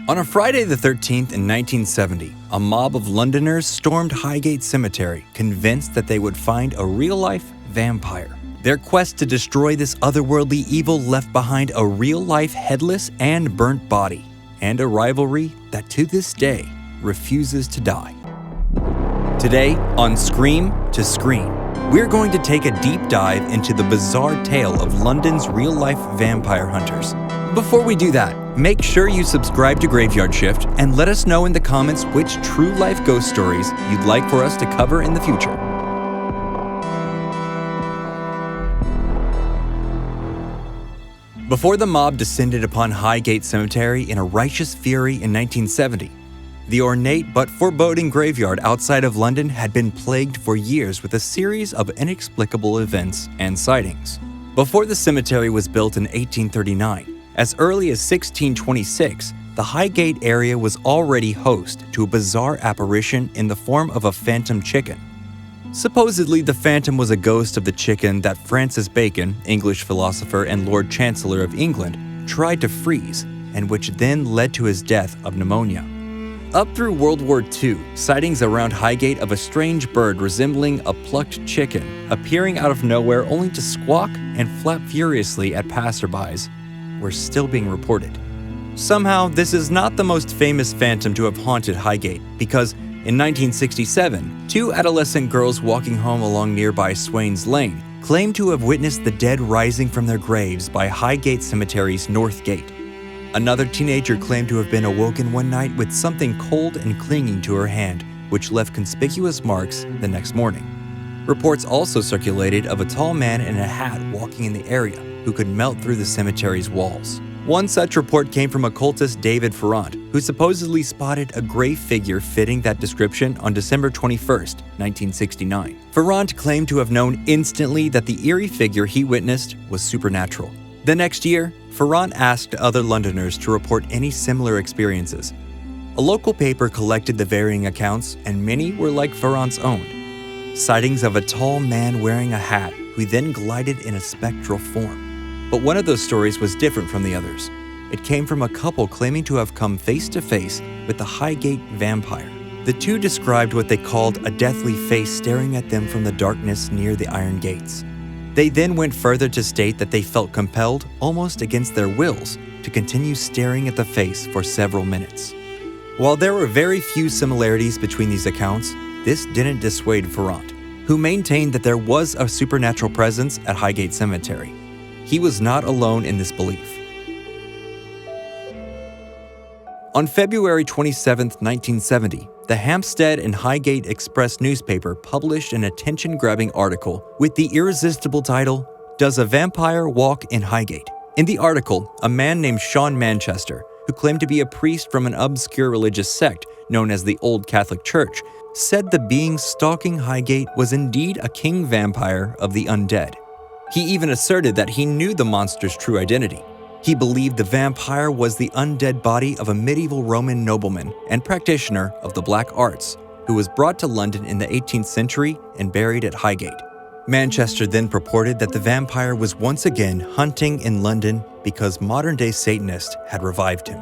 On a Friday the 13th in 1970, a mob of Londoners stormed Highgate Cemetery, convinced that they would find a real-life vampire. Their quest to destroy this otherworldly evil left behind a real-life headless and burnt body, and a rivalry that to this day refuses to die. Today, on Scream to Scream, we're going to take a deep dive into the bizarre tale of London's real-life vampire hunters. Before we do that, make sure you subscribe to Graveyard Shift and let us know in the comments which true-life ghost stories you'd like for us to cover in the future. Before the mob descended upon Highgate Cemetery in a righteous fury in 1970, the ornate but foreboding graveyard outside of London had been plagued for years with a series of inexplicable events and sightings. Before the cemetery was built in 1839, as early as 1626, the Highgate area was already host to a bizarre apparition in the form of a phantom chicken. Supposedly, the phantom was a ghost of the chicken that Francis Bacon, English philosopher and Lord Chancellor of England, tried to freeze, and which then led to his death of pneumonia. Up through World War II, sightings around Highgate of a strange bird resembling a plucked chicken appearing out of nowhere only to squawk and flap furiously at passerbys were still being reported. Somehow, this is not the most famous phantom to have haunted Highgate, because in 1967, two adolescent girls walking home along nearby Swains Lane claimed to have witnessed the dead rising from their graves by Highgate Cemetery's North Gate. Another teenager claimed to have been awoken one night with something cold and clinging to her hand, which left conspicuous marks the next morning. Reports also circulated of a tall man in a hat walking in the area who could melt through the cemetery's walls. One such report came from occultist David Ferrand, who supposedly spotted a gray figure fitting that description on December 21st, 1969. Ferrand claimed to have known instantly that the eerie figure he witnessed was supernatural. The next year, Ferrand asked other Londoners to report any similar experiences. A local paper collected the varying accounts, and many were like Ferrand's own. Sightings of a tall man wearing a hat who then glided in a spectral form. But one of those stories was different from the others. It came from a couple claiming to have come face to face with the Highgate Vampire. The two described what they called a deathly face staring at them from the darkness near the iron gates. They then went further to state that they felt compelled, almost against their wills, to continue staring at the face for several minutes. While there were very few similarities between these accounts, this didn't dissuade Ferrand, who maintained that there was a supernatural presence at Highgate Cemetery. He was not alone in this belief. On February 27, 1970, the Hampstead and Highgate Express newspaper published an attention-grabbing article with the irresistible title, "Does a Vampire Walk in Highgate?" In the article, a man named Sean Manchester, who claimed to be a priest from an obscure religious sect known as the Old Catholic Church, said the being stalking Highgate was indeed a king vampire of the undead. He even asserted that he knew the monster's true identity. He believed the vampire was the undead body of a medieval Roman nobleman and practitioner of the black arts, who was brought to London in the 18th century and buried at Highgate. Manchester then purported that the vampire was once again hunting in London because modern-day Satanists had revived him.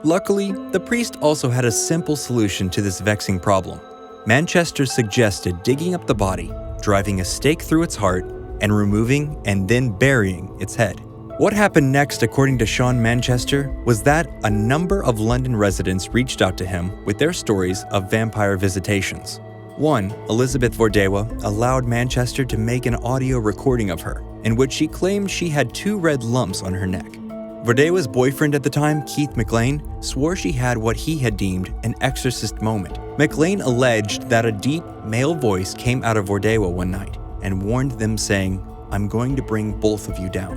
Luckily, the priest also had a simple solution to this vexing problem. Manchester suggested digging up the body, driving a stake through its heart, and removing and then burying its head. What happened next, according to Sean Manchester, was that a number of London residents reached out to him with their stories of vampire visitations. One, Elizabeth Vordewa, allowed Manchester to make an audio recording of her, in which she claimed she had 2 red lumps on her neck. Vordewa's boyfriend at the time, Keith McLean, swore she had what he had deemed an exorcist moment. McLean alleged that a deep, male voice came out of Vordewa one night and warned them, saying, "I'm going to bring both of you down."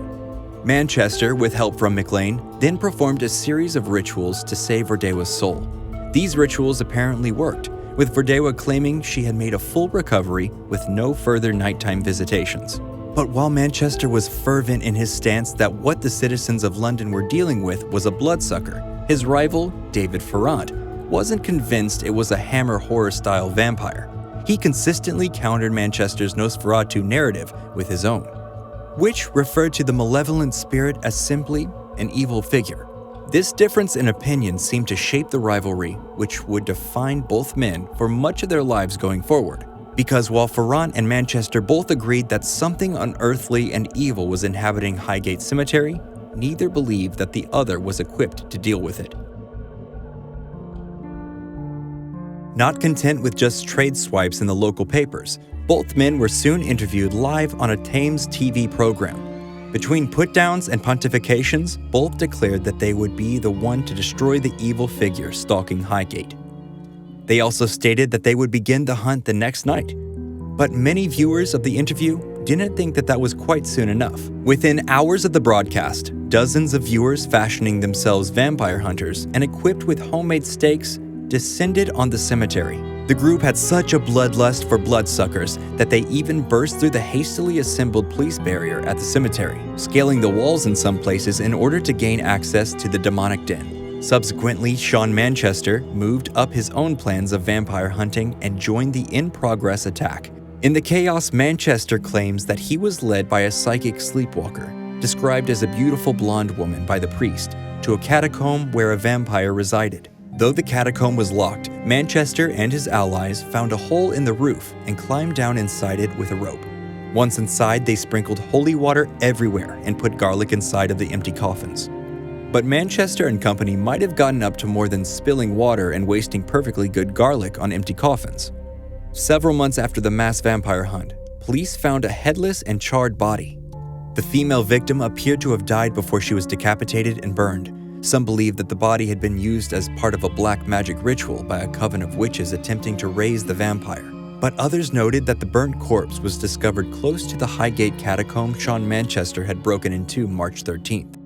Manchester, with help from McLean, then performed a series of rituals to save Vordewa's soul. These rituals apparently worked, with Vordewa claiming she had made a full recovery with no further nighttime visitations. But while Manchester was fervent in his stance that what the citizens of London were dealing with was a bloodsucker, his rival, David Ferrand, wasn't convinced it was a Hammer horror-style vampire. He consistently countered Manchester's Nosferatu narrative with his own, which referred to the malevolent spirit as simply an evil figure. This difference in opinion seemed to shape the rivalry, which would define both men for much of their lives going forward. Because while Ferrand and Manchester both agreed that something unearthly and evil was inhabiting Highgate Cemetery, neither believed that the other was equipped to deal with it. Not content with just trade swipes in the local papers, both men were soon interviewed live on a Thames TV program. Between put-downs and pontifications, both declared that they would be the one to destroy the evil figure stalking Highgate. They also stated that they would begin the hunt the next night. But many viewers of the interview didn't think that that was quite soon enough. Within hours of the broadcast, dozens of viewers fashioning themselves vampire hunters and equipped with homemade stakes descended on the cemetery. The group had such a bloodlust for bloodsuckers that they even burst through the hastily assembled police barrier at the cemetery, scaling the walls in some places in order to gain access to the demonic den. Subsequently, Sean Manchester moved up his own plans of vampire hunting and joined the in-progress attack. In the chaos, Manchester claims that he was led by a psychic sleepwalker, described as a beautiful blonde woman by the priest, to a catacomb where a vampire resided. Though the catacomb was locked, Manchester and his allies found a hole in the roof and climbed down inside it with a rope. Once inside, they sprinkled holy water everywhere and put garlic inside of the empty coffins. But Manchester and company might have gotten up to more than spilling water and wasting perfectly good garlic on empty coffins. Several months after the mass vampire hunt, police found a headless and charred body. The female victim appeared to have died before she was decapitated and burned. Some believe that the body had been used as part of a black magic ritual by a coven of witches attempting to raise the vampire. But others noted that the burnt corpse was discovered close to the Highgate catacomb Sean Manchester had broken into March 13th.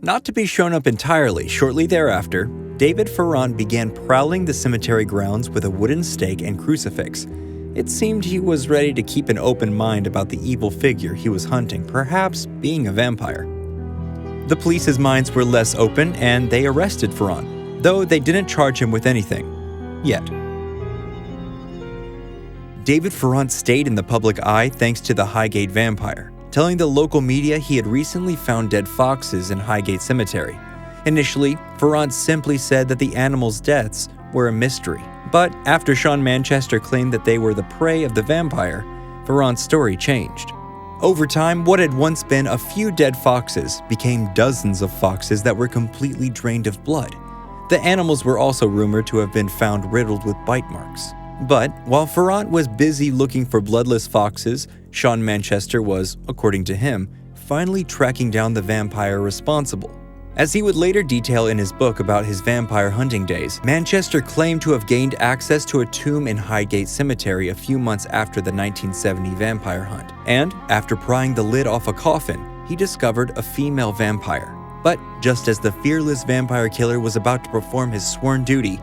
Not to be shown up entirely, shortly thereafter, David Ferrand began prowling the cemetery grounds with a wooden stake and crucifix. It seemed he was ready to keep an open mind about the evil figure he was hunting, perhaps being a vampire. The police's minds were less open and they arrested Ferrand, though they didn't charge him with anything. Yet. David Ferrand stayed in the public eye thanks to the Highgate vampire, telling the local media he had recently found dead foxes in Highgate Cemetery. Initially, Ferrand simply said that the animals' deaths were a mystery, but after Sean Manchester claimed that they were the prey of the vampire, Ferrand's story changed. Over time, what had once been a few dead foxes became dozens of foxes that were completely drained of blood. The animals were also rumored to have been found riddled with bite marks. But while Ferrand was busy looking for bloodless foxes, Sean Manchester was, according to him, finally tracking down the vampire responsible. As he would later detail in his book about his vampire hunting days, Manchester claimed to have gained access to a tomb in Highgate Cemetery a few months after the 1970 vampire hunt. And after prying the lid off a coffin, he discovered a female vampire. But just as the fearless vampire killer was about to perform his sworn duty,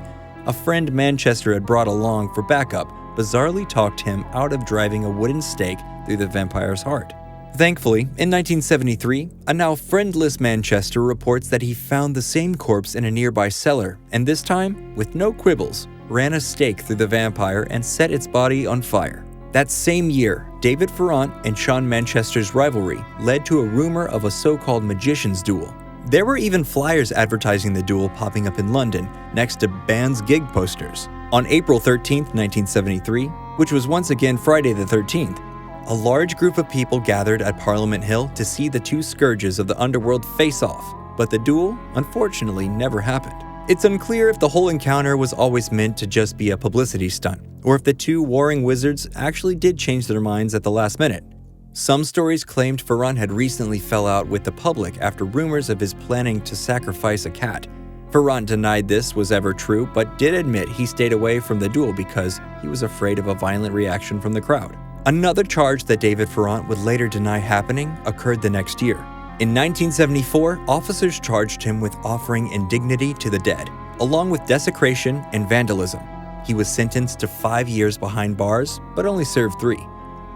a friend Manchester had brought along for backup bizarrely talked him out of driving a wooden stake through the vampire's heart. Thankfully, in 1973, a now friendless Manchester reports that he found the same corpse in a nearby cellar, and this time, with no quibbles, ran a stake through the vampire and set its body on fire. That same year, David Ferrand and Sean Manchester's rivalry led to a rumor of a so-called magician's duel. There were even flyers advertising the duel popping up in London next to bands' gig posters. On April 13, 1973, which was once again Friday the 13th, a large group of people gathered at Parliament Hill to see the two scourges of the underworld face off, but the duel, unfortunately, never happened. It's unclear if the whole encounter was always meant to just be a publicity stunt, or if the two warring wizards actually did change their minds at the last minute. Some stories claimed Ferrand had recently fell out with the public after rumors of his planning to sacrifice a cat. Ferrand denied this was ever true, but did admit he stayed away from the duel because he was afraid of a violent reaction from the crowd. Another charge that David Ferrand would later deny happening occurred the next year. In 1974, officers charged him with offering indignity to the dead, along with desecration and vandalism. He was sentenced to 5 years behind bars, but only served 3.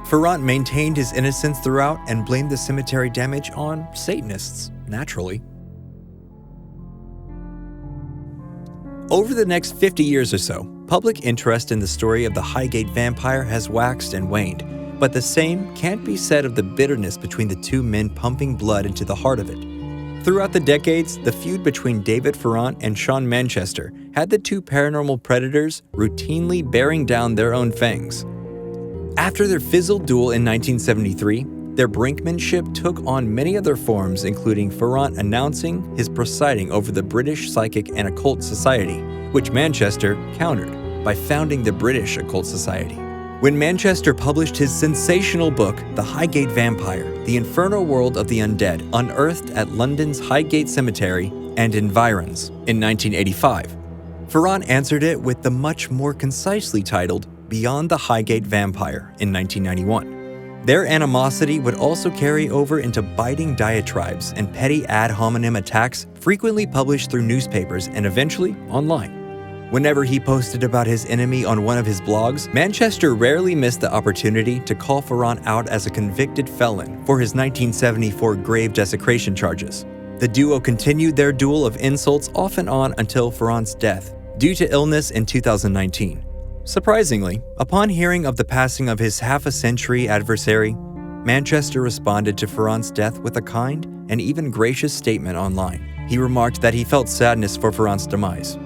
Ferrand maintained his innocence throughout and blamed the cemetery damage on Satanists, naturally. Over the next 50 years or so, public interest in the story of the Highgate vampire has waxed and waned, but the same can't be said of the bitterness between the two men pumping blood into the heart of it. Throughout the decades, the feud between David Ferrant and Sean Manchester had the two paranormal predators routinely bearing down their own fangs. After their fizzled duel in 1973, their brinkmanship took on many other forms, including Ferrant announcing his presiding over the British Psychic and Occult Society, which Manchester countered by founding the British Occult Society. When Manchester published his sensational book, The Highgate Vampyre, The Infernal World of the Undead, unearthed at London's Highgate Cemetery and environs in 1985, Ferrant answered it with the much more concisely titled Beyond the Highgate Vampyre in 1991. Their animosity would also carry over into biting diatribes and petty ad hominem attacks frequently published through newspapers and eventually online. Whenever he posted about his enemy on one of his blogs, Manchester rarely missed the opportunity to call Ferrant out as a convicted felon for his 1974 grave desecration charges. The duo continued their duel of insults off and on until Ferrant's death, due to illness in 2019. Surprisingly, upon hearing of the passing of his half-a-century adversary, Manchester responded to Ferrant's death with a kind and even gracious statement online. He remarked that he felt sadness for Ferrant's demise,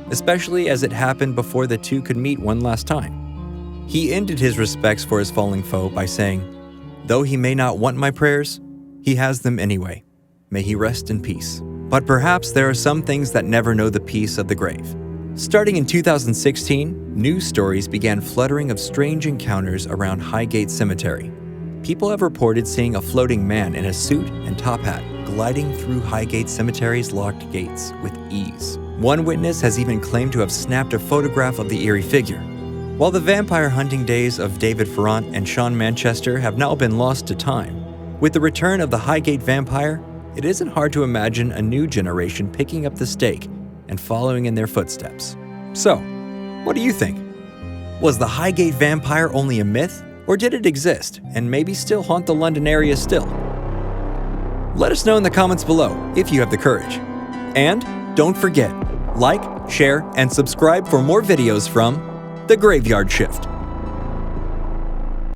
especially as it happened before the two could meet one last time. He ended his respects for his falling foe by saying, "Though he may not want my prayers, he has them anyway. May he rest in peace." But perhaps there are some things that never know the peace of the grave. Starting in 2016, news stories began fluttering of strange encounters around Highgate Cemetery. People have reported seeing a floating man in a suit and top hat gliding through Highgate Cemetery's locked gates with ease. One witness has even claimed to have snapped a photograph of the eerie figure. While the vampire hunting days of David Ferrant and Sean Manchester have now been lost to time, with the return of the Highgate Vampyre, it isn't hard to imagine a new generation picking up the stake and following in their footsteps. So, what do you think? Was the Highgate Vampyre only a myth, or did it exist and maybe still haunt the London area still? Let us know in the comments below if you have the courage. And don't forget, like, share, and subscribe for more videos from The Graveyard Shift.